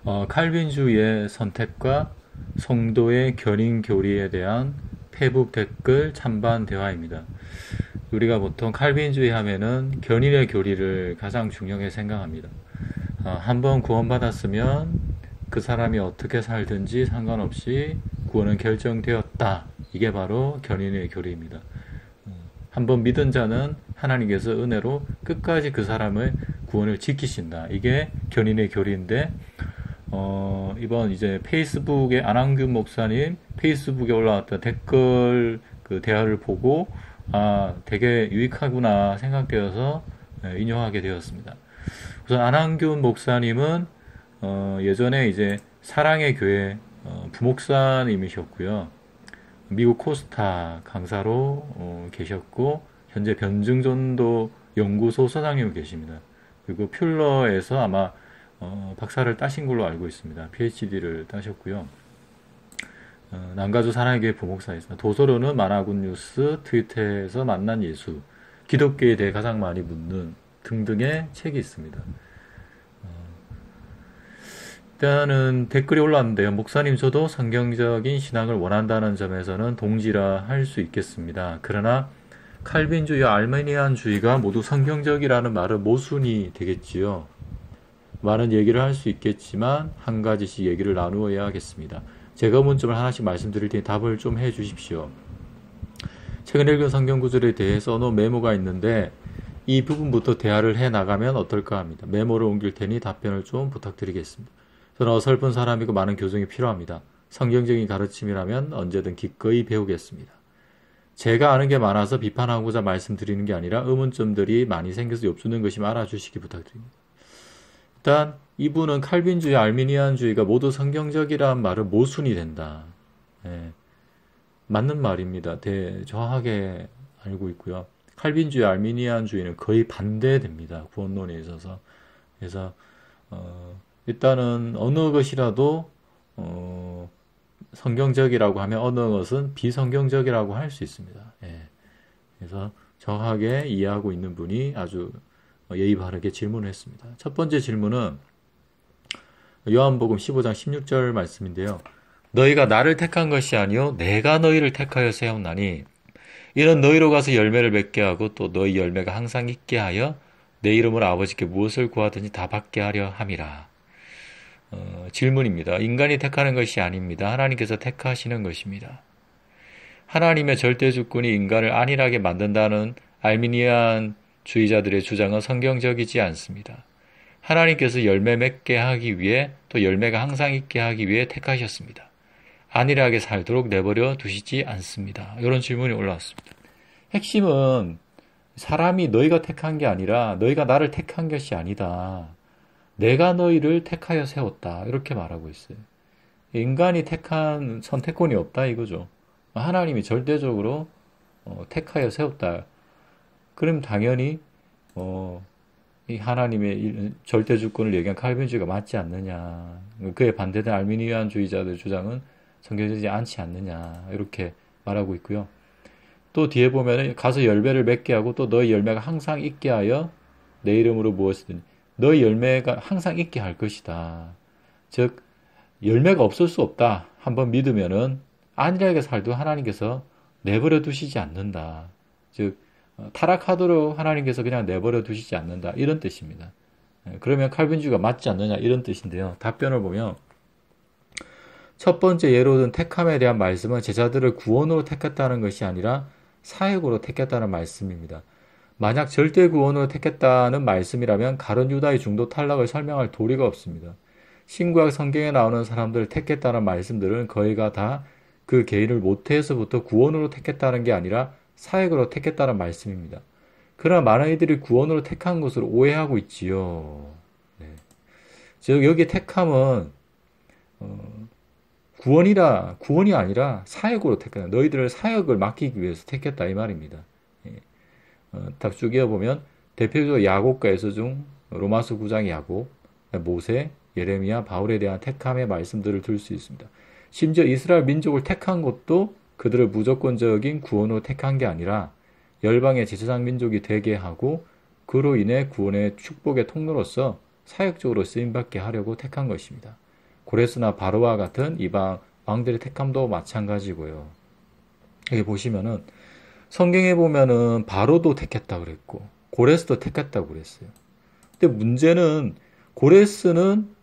칼빈주의의 선택과 성도의 견인 교리에 대한 페북 댓글 찬반 대화입니다. 우리가 보통 칼빈주의 하면은 견인의 교리를 가장 중요하게 생각합니다. 한번 구원받았으면 그 사람이 어떻게 살든지 상관없이 구원은 결정되었다. 이게 바로 견인의 교리입니다. 한번 믿은 자는 하나님께서 은혜로 끝까지 그 사람의 구원을 지키신다. 이게 견인의 교리인데, 이번 이제 페이스북에 안한균 목사님 페이스북에 올라왔던 댓글 그 대화를 보고, 되게 유익하구나 생각되어서 인용하게 되었습니다. 우선 안한균 목사님은, 예전에 이제 사랑의 교회 부목사님이셨고요. 미국 코스타 강사로 계셨고 현재 변증전도 연구소 소장님으로 계십니다. 그리고 퓰러에서 아마 박사를 따신 걸로 알고 있습니다. PhD를 따셨고요. 남가주 사랑의 교회 부목사였습니다. 도서로는 만화군 뉴스, 트위터에서 만난 예수, 기독교에 대해 가장 많이 묻는 등등의 책이 있습니다. 일단은 댓글이 올라왔는데요. 목사님, 저도 성경적인 신앙을 원한다는 점에서는 동지라 할 수 있겠습니다. 그러나 칼빈주의와 알메니안주의가 모두 성경적이라는 말은 모순이 되겠지요. 많은 얘기를 할 수 있겠지만 한 가지씩 얘기를 나누어야 하겠습니다. 제가 문점을 하나씩 말씀드릴 테니 답을 좀 해주십시오. 최근 읽은 성경 구절에 대해 써놓은 메모가 있는데 이 부분부터 대화를 해나가면 어떨까 합니다. 메모를 옮길 테니 답변을 좀 부탁드리겠습니다. 저는 어설픈 사람이고 많은 교정이 필요합니다. 성경적인 가르침이라면 언제든 기꺼이 배우겠습니다. 제가 아는 게 많아서 비판하고자 말씀드리는 게 아니라 의문점들이 많이 생겨서 엿주는 것이면 알아주시기 부탁드립니다. 일단 이분은 칼빈주의, 알미니안주의가 모두 성경적이란 말은 모순이 된다. 맞는 말입니다. 정확하게 알고 있고요. 칼빈주의, 알미니안주의는 거의 반대됩니다. 구원론에 있어서. 그래서 일단은 어느 것이라도 성경적이라고 하면 어느 것은 비성경적이라고 할 수 있습니다. 그래서 정확하게 이해하고 있는 분이 아주 예의 바르게 질문을 했습니다. 첫 번째 질문은 요한복음 15장 16절 말씀인데요. 너희가 나를 택한 것이 아니요 내가 너희를 택하여 세웠나니 이는 너희로 가서 열매를 맺게 하고 또 너희 열매가 항상 있게 하여 내 이름으로 아버지께 무엇을 구하든지 다 받게 하려 함이라. 질문입니다. 인간이 택하는 것이 아닙니다. 하나님께서 택하시는 것입니다. 하나님의 절대 주권이 인간을 안일하게 만든다는 알미니안 주의자들의 주장은 성경적이지 않습니다. 하나님께서 열매 맺게 하기 위해 또 열매가 항상 있게 하기 위해 택하셨습니다. 안일하게 살도록 내버려 두시지 않습니다. 이런 질문이 올라왔습니다. 핵심은 사람이 너희가 택한 게 아니라 너희가 나를 택한 것이 아니다. 내가 너희를 택하여 세웠다. 이렇게 말하고 있어요. 인간이 택한 선택권이 없다 이거죠. 하나님이 절대적으로 택하여 세웠다. 그럼 당연히 이 하나님의 절대 주권을 얘기한 칼빈주의가 맞지 않느냐. 그에 반대된 알미니안주의자들 주장은 성경적이지 않지 않느냐. 이렇게 말하고 있고요. 또 뒤에 보면 가서 열매를 맺게 하고 또 너희 열매가 항상 있게 하여 내 이름으로 무엇이든 너희 열매가 항상 있게 할 것이다. 즉 열매가 없을 수 없다. 한번 믿으면은 안일하게 살도 하나님께서 내버려 두시지 않는다. 즉 타락하도록 하나님께서 그냥 내버려 두시지 않는다. 이런 뜻입니다. 그러면 칼빈주의가 맞지 않느냐 이런 뜻인데요. 답변을 보면 첫 번째 예로 든 택함에 대한 말씀은 제자들을 구원으로 택했다는 것이 아니라 사역으로 택했다는 말씀입니다. 만약 절대 구원으로 택했다는 말씀이라면 가룟 유다의 중도 탈락을 설명할 도리가 없습니다. 신구약 성경에 나오는 사람들을 택했다는 말씀들은 거의가 다 그 개인을 모태에서부터 구원으로 택했다는 게 아니라 사역으로 택했다는 말씀입니다. 그러나 많은 이들이 구원으로 택한 것으로 오해하고 있지요. 즉 여기 택함은 구원이 아니라 사역으로 택했다. 너희들을 사역을 맡기기 위해서 택했다 이 말입니다. 딱 쭉 이어보면 대표적으로 야곱과 에서 중 로마서 9장의 야곱, 모세, 예레미야, 바울에 대한 택함의 말씀들을 들 수 있습니다. 심지어 이스라엘 민족을 택한 것도 그들을 무조건적인 구원으로 택한 게 아니라 열방의 제사장 민족이 되게 하고 그로 인해 구원의 축복의 통로로서 사역적으로 쓰임받게 하려고 택한 것입니다. 고레스나 바로와 같은 이방 왕들의 택함도 마찬가지고요. 여기 보시면은 성경에 보면은 바로도 택했다 그랬고 고레스도 택했다고 그랬어요. 근데 문제는 고레스는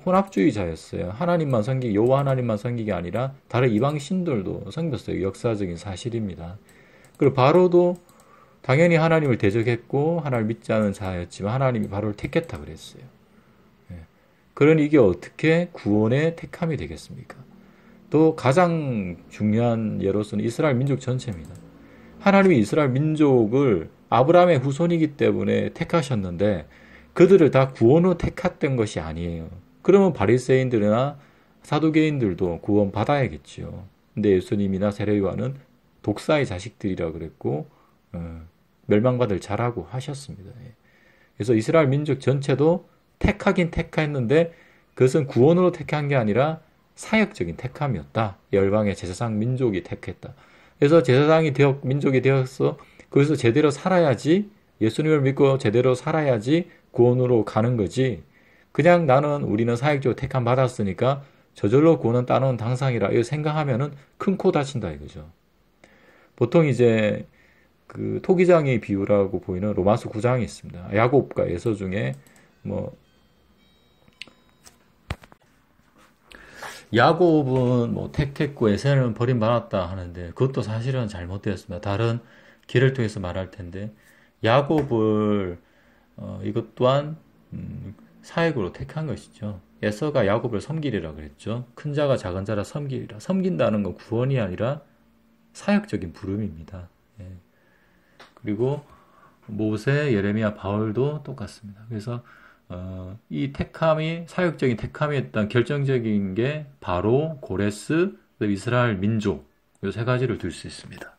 혼합주의자였어요. 하나님만 섬기, 여호와 하나님만 섬기게 아니라 다른 이방 신들도 섬겼어요. 역사적인 사실입니다. 그리고 바로도 당연히 하나님을 대적했고 하나님을 믿지 않은 자였지만 하나님이 바로를 택했다 그랬어요. 그러니 이게 어떻게 구원의 택함이 되겠습니까? 또 가장 중요한 예로서는 이스라엘 민족 전체입니다. 하나님이 이스라엘 민족을 아브라함의 후손이기 때문에 택하셨는데 그들을 다 구원으로 택했던 것이 아니에요. 그러면 바리새인들이나 사두개인들도 구원 받아야겠지요. 근데 예수님이나 세례요한은 독사의 자식들이라 그랬고 멸망받을 자라고 하셨습니다. 그래서 이스라엘 민족 전체도 택하긴 택했는데 그것은 구원으로 택한 게 아니라 사역적인 택함이었다. 열방의 제사장 민족이 택했다. 그래서 제사장이 민족이 되어서 거기서 제대로 살아야지, 예수님을 믿고 제대로 살아야지 구원으로 가는 거지. 그냥 우리는 사역적으로 택함 받았으니까 저절로 구원은 따놓은 당상이라 이거 생각하면은 큰 코 다친다 이거죠. 보통 이제 그 토기장의 비유라고 보이는 로마서 9장이 있습니다. 야곱과 에서 중에 야곱은 택했고 에서는 버림받았다 하는데 그것도 사실은 잘못되었습니다. 다른 길을 통해서 말할 텐데 야곱을 이것 또한 사역으로 택한 것이죠. 에서가 야곱을 섬기리라 그랬죠. 큰 자가 작은 자라 섬기리라. 섬긴다는 건 구원이 아니라 사역적인 부름입니다. 그리고 모세, 예레미야, 바울도 똑같습니다. 그래서 이 택함이 사역적인 택함이었던 결정적인 게 바로 고레스, 이스라엘 민족 이 세 가지를 들 수 있습니다.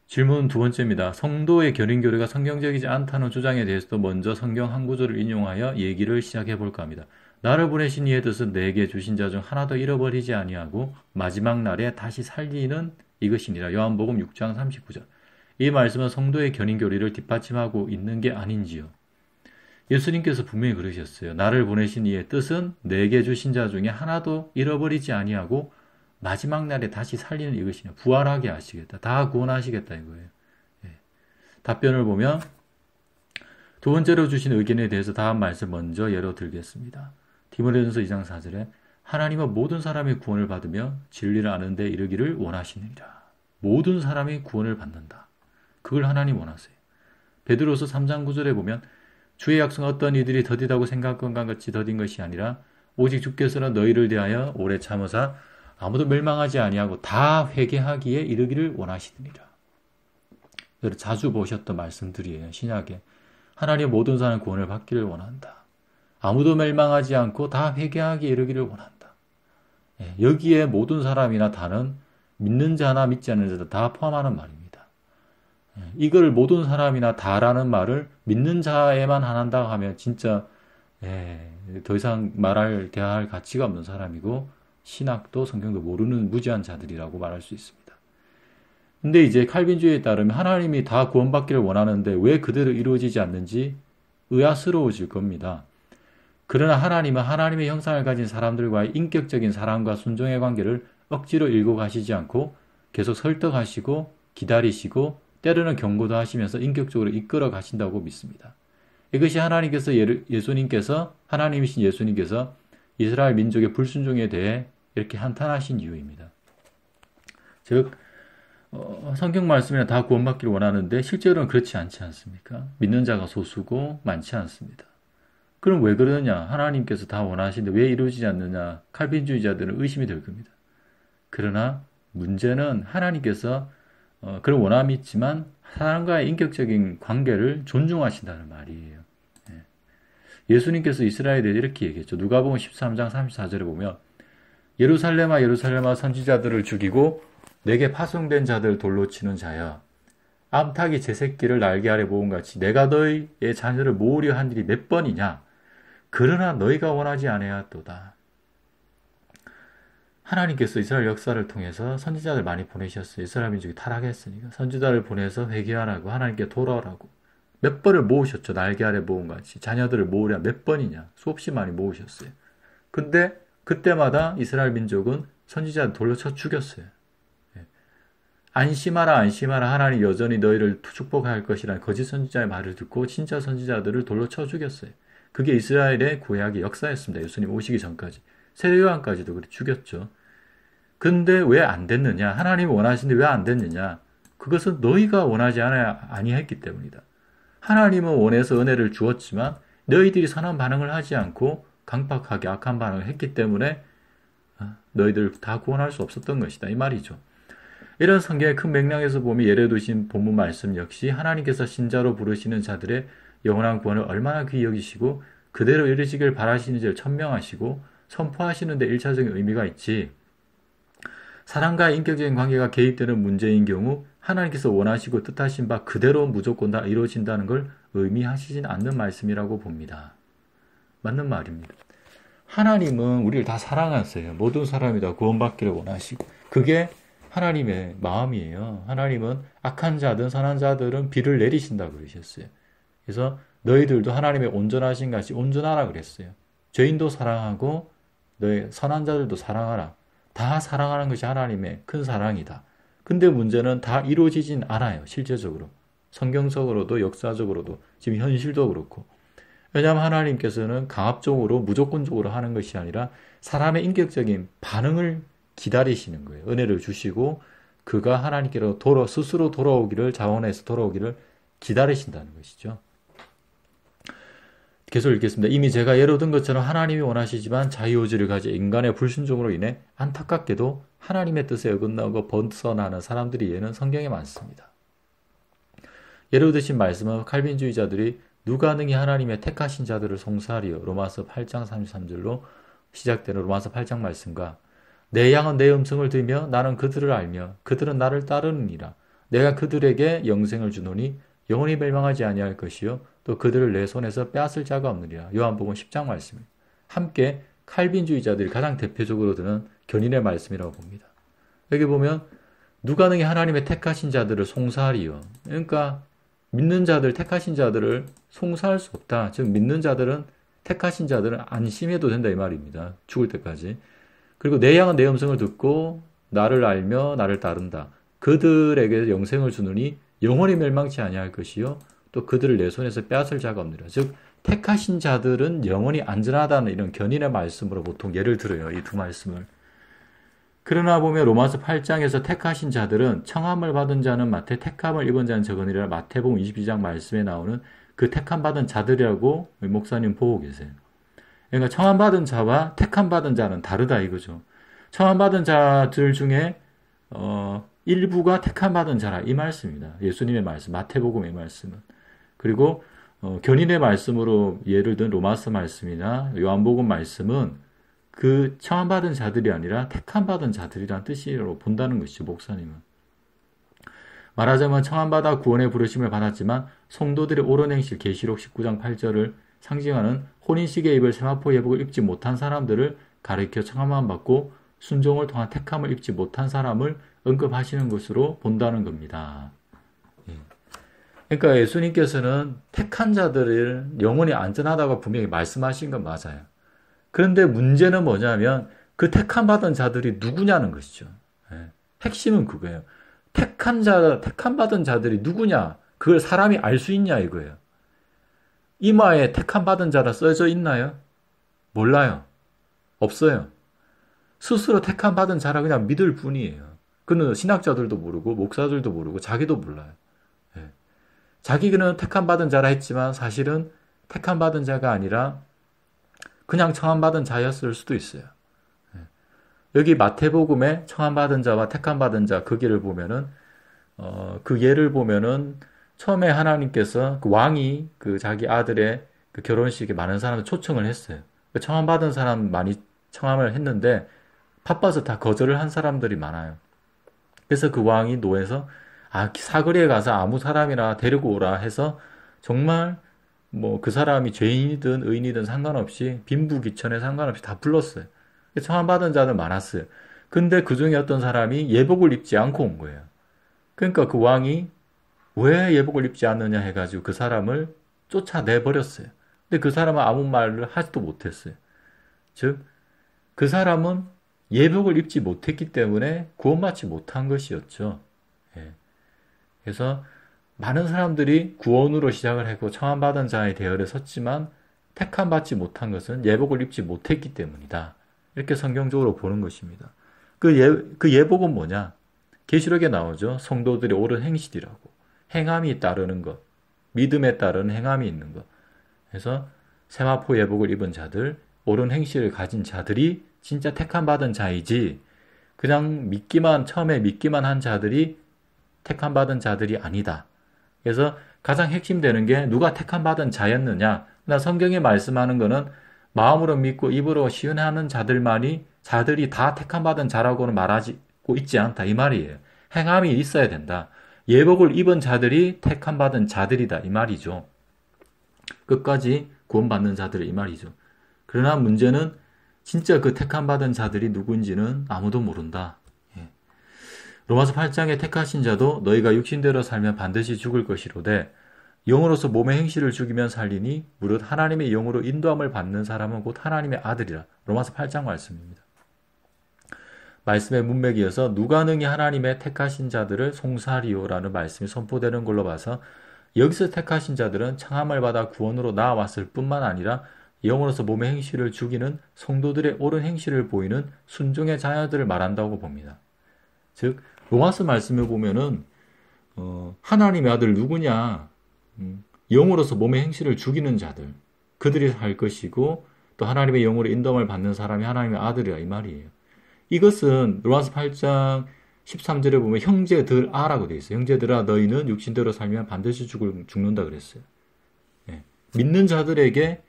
질문 두 번째입니다. 성도의 견인교례가 성경적이지 않다는 주장에 대해서도 먼저 성경 한 구절을 인용하여 얘기를 시작해 볼까 합니다. 나를 보내신 이의 뜻은 내게 주신 자 중 하나도 잃어버리지 아니하고 마지막 날에 다시 살리는 이것이니라. 요한복음 6장 39절. 이 말씀은 성도의 견인교리를 뒷받침하고 있는 게 아닌지요. 예수님께서 분명히 그러셨어요. 나를 보내신 이의 뜻은 내게 주신 자 중에 하나도 잃어버리지 아니하고 마지막 날에 다시 살리는 이것이냐. 부활하게 하시겠다. 다 구원하시겠다 이거예요. 답변을 보면 두 번째로 주신 의견에 대해서 다음 말씀 먼저 예로 들겠습니다. 디모데전서 2장 4절에 하나님은 모든 사람이 구원을 받으며 진리를 아는 데 이르기를 원하시느니라. 모든 사람이 구원을 받는다. 그걸 하나님 원하세요. 베드로서 3장 9절에 보면 주의 약속은 어떤 이들이 더디다고 생각한 것 같이 더딘 것이 아니라 오직 주께서는 너희를 대하여 오래 참으사 아무도 멸망하지 아니하고 다 회개하기에 이르기를 원하시느니라. 자주 보셨던 말씀들이에요. 신약에. 하나님 모든 사람 구원을 받기를 원한다. 아무도 멸망하지 않고 다 회개하기에 이르기를 원한다. 여기에 모든 사람이나 다는 믿는 자나 믿지 않는 자도 다 포함하는 말입니다. 이걸 모든 사람이나 다라는 말을 믿는 자에만 한다고 하면 진짜 더 이상 대화할 가치가 없는 사람이고 신학도 성경도 모르는 무지한 자들이라고 말할 수 있습니다. 근데 이제 칼빈주의에 따르면 하나님이 다 구원받기를 원하는데 왜 그대로 이루어지지 않는지 의아스러워질 겁니다. 그러나 하나님은 하나님의 형상을 가진 사람들과의 인격적인 사랑과 순종의 관계를 억지로 일고 가시지 않고 계속 설득하시고 기다리시고 때로는 경고도 하시면서 인격적으로 이끌어 가신다고 믿습니다. 이것이 하나님이신 예수님께서 이스라엘 민족의 불순종에 대해 이렇게 한탄하신 이유입니다. 즉 성경 말씀이나 다 구원받기를 원하는데 실제로는 그렇지 않지 않습니까? 믿는 자가 소수고 많지 않습니다. 그럼 왜 그러느냐? 하나님께서 다 원하시는데 왜 이루어지지 않느냐? 칼빈주의자들은 의심이 될 겁니다. 그러나 문제는 하나님께서 그런 원함이 있지만 사람과의 인격적인 관계를 존중하신다는 말이에요. 예수님께서 이스라엘에 대해 이렇게 얘기했죠. 누가복음 13장 34절에 보면 예루살렘아 예루살렘아 선지자들을 죽이고 내게 파송된 자들 돌로 치는 자여 암탉이 제 새끼를 날개 아래 모음같이 내가 너희의 자녀를 모으려 한 일이 몇 번이냐. 그러나 너희가 원하지 아니하였도다. 하나님께서 이스라엘 역사를 통해서 선지자들 많이 보내셨어요. 이스라엘 민족이 타락했으니까 선지자를 보내서 회개하라고 하나님께 돌아오라고 몇 번을 모으셨죠. 날개 아래 모음같이 자녀들을 모으려 몇 번이냐. 수없이 많이 모으셨어요. 근데 그때마다 이스라엘 민족은 선지자를 돌로 쳐 죽였어요. 안심하라 안심하라 하나님 여전히 너희를 축복할 것이라는 거짓 선지자의 말을 듣고 진짜 선지자들을 돌로 쳐 죽였어요. 그게 이스라엘의 구약의 역사였습니다. 예수님 오시기 전까지. 세례 요한까지도 그렇게 죽였죠. 근데 왜 안 됐느냐? 하나님이 원하시는데 왜 안 됐느냐? 그것은 너희가 원하지 아니했기 때문이다. 하나님은 원해서 은혜를 주었지만 너희들이 선한 반응을 하지 않고 강팍하게 악한 반응을 했기 때문에 너희들 다 구원할 수 없었던 것이다. 이 말이죠. 이런 성경의 큰 맥락에서 보면 예를 두신 본문 말씀 역시 하나님께서 신자로 부르시는 자들의 영원한 구원을 얼마나 귀히 여기시고 그대로 이루시길 바라시는지를 천명하시고 선포하시는 데 일차적인 의미가 있지. 사람과의 인격적인 관계가 개입되는 문제인 경우 하나님께서 원하시고 뜻하신 바 그대로 무조건 다 이루어진다는 걸 의미하시진 않는 말씀이라고 봅니다. 맞는 말입니다. 하나님은 우리를 다 사랑하세요. 모든 사람이 다 구원받기를 원하시고 그게 하나님의 마음이에요. 하나님은 악한 자든 선한 자들은 비를 내리신다고 그러셨어요. 그래서 너희들도 하나님의 온전하신 같이 온전하라 그랬어요. 죄인도 사랑하고 너희 선한 자들도 사랑하라. 다 사랑하는 것이 하나님의 큰 사랑이다. 근데 문제는 다 이루어지진 않아요. 실제적으로. 성경적으로도 역사적으로도 지금 현실도 그렇고. 왜냐하면 하나님께서는 강압적으로 무조건적으로 하는 것이 아니라 사람의 인격적인 반응을 기다리시는 거예요. 은혜를 주시고 그가 하나님께로 스스로 돌아오기를 자원해서 돌아오기를 기다리신다는 것이죠. 계속 읽겠습니다. 이미 제가 예로 든 것처럼 하나님이 원하시지만 자유의지를 가진 인간의 불순종으로 인해 안타깝게도 하나님의 뜻에 어긋나고 벗어나는 사람들이 예는 성경에 많습니다. 예로 드신 말씀은 칼빈주의자들이 누가 능히 하나님의 택하신 자들을 송사하리요. 로마서 8장 33절로 시작되는 로마서 8장 말씀과 내 양은 내 음성을 들으며 나는 그들을 알며 그들은 나를 따르느니라. 내가 그들에게 영생을 주노니 영원히 멸망하지 아니할 것이요 또 그들을 내 손에서 빼앗을 자가 없느니라. 요한복음 10장 말씀입니다. 함께 칼빈주의자들이 가장 대표적으로 드는 견인의 말씀이라고 봅니다. 여기 보면 누가 능히 하나님의 택하신 자들을 송사하리요. 그러니까 믿는 자들, 택하신 자들을 송사할 수 없다. 즉 믿는 자들은 택하신 자들은 안심해도 된다 이 말입니다. 죽을 때까지. 그리고 내 양은 내 음성을 듣고 나를 알며 나를 따른다. 그들에게 영생을 주느니 영원히 멸망치 아니할 것이요 또 그들을 내 손에서 빼앗을 자가 없느니라. 즉 택하신 자들은 영원히 안전하다는 이런 견인의 말씀으로 보통 예를 들어요. 이 두 말씀을. 그러나 보면 로마서 8장에서 택하신 자들은 청함을 받은 자는 마태, 택함을 입은 자는 적으니라. 마태복음 22장 말씀에 나오는 그 택함 받은 자들이라고 목사님 보고 계세요. 그러니까 청함 받은 자와 택함 받은 자는 다르다 이거죠. 청함 받은 자들 중에 일부가 택함 받은 자라 이 말씀입니다. 예수님의 말씀, 마태복음의 말씀은. 그리고 견인의 말씀으로 예를 든 로마서 말씀이나 요한복음 말씀은 그 청함 받은 자들이 아니라 택함 받은 자들이란 뜻으로 본다는 것이죠. 목사님은. 말하자면 청함 받아 구원의 부르심을 받았지만 성도들의 옳은 행실 계시록 19장 8절을 상징하는 혼인시계 입을 세마포 예복을 입지 못한 사람들을 가리켜 청함만 받고 순종을 통한 택함을 입지 못한 사람을 언급하시는 것으로 본다는 겁니다. 그러니까 예수님께서는 택한 자들을 영원히 안전하다고 분명히 말씀하신 건 맞아요. 그런데 문제는 뭐냐면 그 택함 받은 자들이 누구냐는 것이죠. 핵심은 그거예요. 택함 받은 자들이 누구냐? 그걸 사람이 알 수 있냐 이거예요. 이마에 택함 받은 자라 써져 있나요? 몰라요. 없어요. 스스로 택함 받은 자라 그냥 믿을 뿐이에요. 그는 신학자들도 모르고 목사들도 모르고 자기도 몰라요. 자기는 택함 받은 자라 했지만 사실은 택함 받은 자가 아니라 그냥 청함 받은 자였을 수도 있어요. 여기 마태복음에 청함 받은 자와 택함 받은 자 그 길을 보면은 그 예를 보면은 처음에 하나님께서 그 왕이 그 자기 아들의 그 결혼식에 많은 사람을 초청을 했어요. 청함 받은 사람 많이 청함을 했는데 바빠서 다 거절을 한 사람들이 많아요. 그래서 그 왕이 노해서 사거리에 가서 아무 사람이나 데리고 오라 해서 정말 뭐 그 사람이 죄인이든 의인이든 상관없이 빈부귀천에 상관없이 다 불렀어요. 청함 받은 자는 많았어요. 근데 그 중에 어떤 사람이 예복을 입지 않고 온 거예요. 그러니까 그 왕이 왜 예복을 입지 않느냐 해가지고 그 사람을 쫓아내버렸어요. 근데 그 사람은 아무 말을 하지도 못했어요. 즉 그 사람은 예복을 입지 못했기 때문에 구원받지 못한 것이었죠. 예. 그래서 많은 사람들이 구원으로 시작을 했고 청함받은 자의 대열에 섰지만 택함받지 못한 것은 예복을 입지 못했기 때문이다. 이렇게 성경적으로 보는 것입니다. 그 예복은 뭐냐? 계시록에 나오죠. 성도들의 옳은 행실이라고. 행함이 따르는 것. 믿음에 따르는 행함이 있는 것. 그래서 세마포 예복을 입은 자들, 옳은 행실을 가진 자들이 진짜 택함받은 자이지 그냥 처음에 믿기만 한 자들이 택함받은 자들이 아니다. 그래서 가장 핵심되는 게 누가 택함받은 자였느냐. 성경에 말씀하는 거는 마음으로 믿고 입으로 시인하는 자들이 다 택함받은 자라고는 말하고 있지 않다. 이 말이에요. 행함이 있어야 된다. 예복을 입은 자들이 택함받은 자들이다. 이 말이죠. 끝까지 구원받는 자들 이 말이죠. 그러나 문제는 진짜 그 택함받은 자들이 누구인지는 아무도 모른다. 로마서 8장에 택하신 자도 너희가 육신대로 살면 반드시 죽을 것이로되 영으로서 몸의 행실을 죽이면 살리니 무릇 하나님의 영으로 인도함을 받는 사람은 곧 하나님의 아들이라. 로마서 8장 말씀입니다. 말씀의 문맥에 이어서 누가 능히 하나님의 택하신 자들을 송사리요라는 말씀이 선포되는 걸로 봐서 여기서 택하신 자들은 청함을 받아 구원으로 나아왔을 뿐만 아니라 영으로서 몸의 행실을 죽이는 성도들의 옳은 행실을 보이는 순종의 자녀들을 말한다고 봅니다. 즉 로마서 말씀을 보면은 하나님의 아들 누구냐? 영으로서 몸의 행실을 죽이는 자들 그들이 할 것이고 또 하나님의 영으로 인도함을 받는 사람이 하나님의 아들이라 이 말이에요. 이것은 로마서 8장 13절에 보면 형제들아라고 되어 있어요. 형제들아 너희는 육신대로 살면 반드시 죽는다 그랬어요. 예. 믿는 자들에게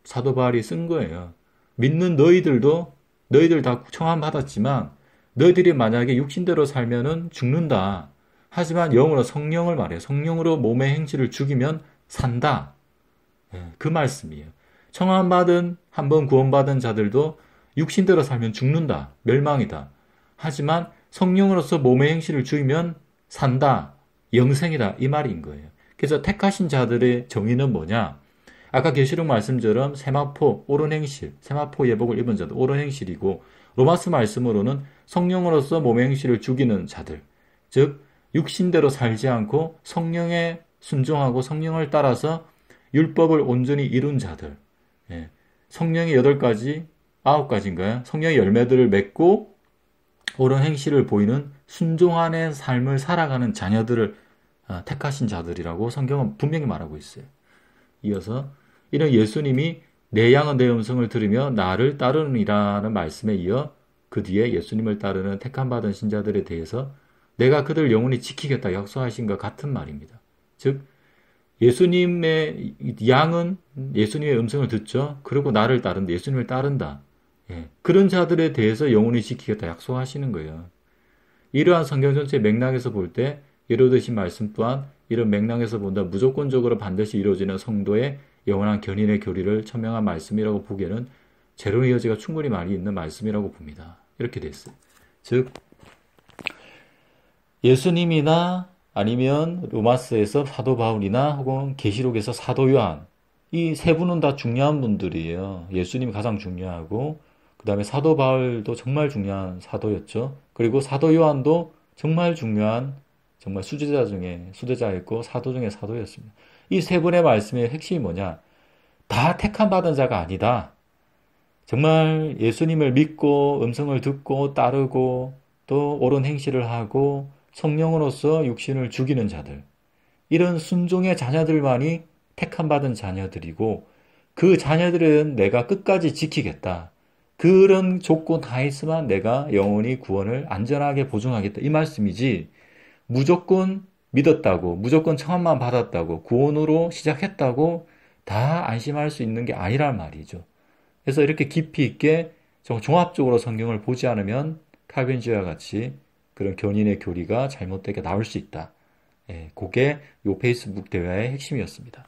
사도 바울이 쓴 거예요. 믿는 너희들 다 청함 받았지만 너희들이 만약에 육신대로 살면은 죽는다. 하지만 영으로 성령을 말해요. 성령으로 몸의 행실을 죽이면 산다. 예, 그 말씀이에요. 청함 받은 한번 구원받은 자들도 육신대로 살면 죽는다. 멸망이다. 하지만 성령으로서 몸의 행실을 죽이면 산다. 영생이다. 이 말인 거예요. 그래서 택하신 자들의 정의는 뭐냐? 아까 계시록 말씀처럼 세마포, 옳은 행실, 세마포 예복을 입은 자들, 옳은 행실이고 로마서 말씀으로는 성령으로서 몸의 행실을 죽이는 자들, 즉 육신대로 살지 않고 성령에 순종하고 성령을 따라서 율법을 온전히 이룬 자들, 예. 성령의 8가지, 9가지인가요? 성령의 열매들을 맺고 옳은 행실을 보이는 순종하는 삶을 살아가는 자녀들을 택하신 자들이라고 성경은 분명히 말하고 있어요. 이어서 이런 예수님이 내 양은 내 음성을 들으며 나를 따르느니라는 말씀에 이어 그 뒤에 예수님을 따르는 택함받은 신자들에 대해서 내가 그들 영원히 지키겠다 약속하신 것 같은 말입니다. 즉 예수님의 양은 예수님의 음성을 듣죠. 그리고 나를 따른다. 예수님을 따른다. 예. 그런 자들에 대해서 영원히 지키겠다 약속하시는 거예요. 이러한 성경 전체의 맥락에서 볼 때 이루어진 말씀 또한 이런 맥락에서 본다 무조건적으로 반드시 이루어지는 성도의 영원한 견인의 교리를 천명한 말씀이라고 보기에는 재론의 여지가 충분히 많이 있는 말씀이라고 봅니다. 이렇게 됐어요. 즉 예수님이나 아니면 로마서에서 사도 바울이나 혹은 계시록에서 사도 요한 이 세 분은 다 중요한 분들이에요. 예수님이 가장 중요하고 그 다음에 사도 바울도 정말 중요한 사도였죠. 그리고 사도 요한도 정말 중요한 정말 수제자였고 사도 중에 사도였습니다. 이 세 분의 말씀의 핵심이 뭐냐? 다 택함받은 자가 아니다. 정말 예수님을 믿고 음성을 듣고 따르고 또 옳은 행실을 하고 성령으로서 육신을 죽이는 자들. 이런 순종의 자녀들만이 택함받은 자녀들이고 그 자녀들은 내가 끝까지 지키겠다. 그런 조건 다 있으면 내가 영원히 구원을 안전하게 보증하겠다. 이 말씀이지 무조건 믿었다고 무조건 청함만 받았다고 구원으로 시작했다고 다 안심할 수 있는 게 아니란 말이죠. 그래서 이렇게 깊이 있게 종합적으로 성경을 보지 않으면 칼빈주의와 같이 그런 견인의 교리가 잘못되게 나올 수 있다. 예, 그게 요 페이스북 대화의 핵심이었습니다.